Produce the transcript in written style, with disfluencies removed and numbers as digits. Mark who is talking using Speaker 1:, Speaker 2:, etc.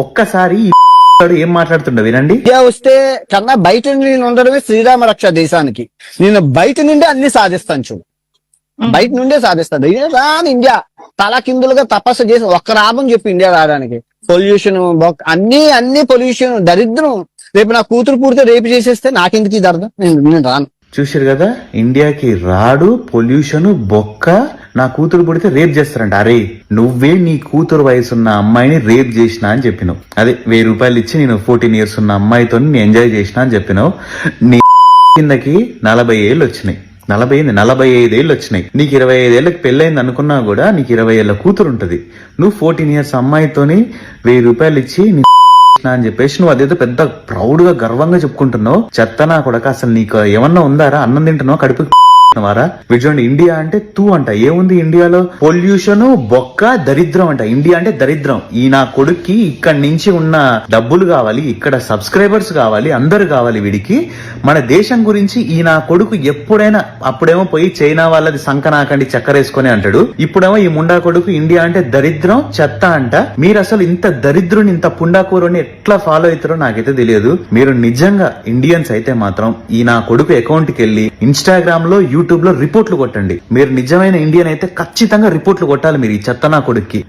Speaker 1: ఒక్కసారి ఏం మాట్లాడుతుండో వినండి.
Speaker 2: ఇండియా వస్తే కన్నా బయట నుండి ఉండడమే శ్రీరామ రక్ష దేశానికి. నేను బయట నుండి అన్ని సాధిస్తాను చూడు, బయట నుండే సాధిస్తాను. రాని ఇండియా తల కిందులుగా తపస్సు చేసి ఒక్క లాభం చెప్పి ఇండియా రావడానికి. పొల్యూషన్ అన్ని పొల్యూషన్ దరిద్రం. రేపు నా కూతురు పూర్తి రేపు చేసేస్తే నాకెందుకు ఇది అర్థం? నేను రాను.
Speaker 1: చూసారు కదా, ఇండియాకి రాడు, పొల్యూషన్, బొక్క, నా కూతురు పుడితే రేప్ చేస్తారంట. అరే నువ్వే నీ కూతురు వయసున్న అమ్మాయిని రేప్ చేసినా అని చెప్పినావు. అదే 1000 రూపాయలు ఇచ్చి నేను 14 years ఉన్న అమ్మాయితో నేను ఎంజాయ్ చేసినా అని చెప్పినావు. నీ కిందకి 40 ఏళ్ళు వచ్చినాయి, 45 ఏళ్ళు వచ్చినాయి. నీకు 25 ఏళ్ళకి పెళ్ళైంది అనుకున్నా కూడా నీకు 20 ఏళ్ళ కూతురు ఉంటది. నువ్వు 14 years అమ్మాయితోని 1000 రూపాయలు ఇచ్చి అని చెప్పేసి నువ్వు అదేదో పెద్ద ప్రౌడ్ గా గర్వంగా చెప్పుకుంటున్నావు. చెత్తనా కొడక, అసలు నీకు ఏమన్నా ఉందారా? అన్నం తింటున్నావు, కడుపు వారా? చూడండి, ఇండియా అంటే తూ అంట. ఏముంది ఇండియాలో? పొల్యూషన్, బొక్క, దరిద్రం అంట. ఇండియా అంటే దరిద్రం. ఈ నా కొడుక్కి ఇక్కడి నుంచి ఉన్న డబ్బులు కావాలి, ఇక్కడ సబ్స్క్రైబర్స్ కావాలి, అందరు కావాలి వీడికి. మన దేశం గురించి ఈ నా కొడుకు ఎప్పుడైనా, అప్పుడేమో పోయి చైనా వాళ్ళది సంకనాకండి చక్కరేసుకొని అంటాడు, ఇప్పుడేమో ఈ ముండా కొడుకు ఇండియా అంటే దరిద్రం, చెత్త అంట. మీరు అసలు ఇంత దరిద్రుని, ఇంత పుండాకూరుని ఎట్లా ఫాలో అవుతారో నాకైతే తెలియదు. మీరు నిజంగా ఇండియన్స్ అయితే మాత్రం ఈ నా కొడుకు అకౌంట్ కి వెళ్ళి ఇన్స్టాగ్రామ్ లో, యూట్యూబ్ లో రిపోర్ట్లు కొట్టండి. మీరు నిజమైన ఇండియన్ అయితే ఖచ్చితంగా రిపోర్ట్లు కొట్టాలి మీరు ఈ చెత్త నా కొడుక్కి.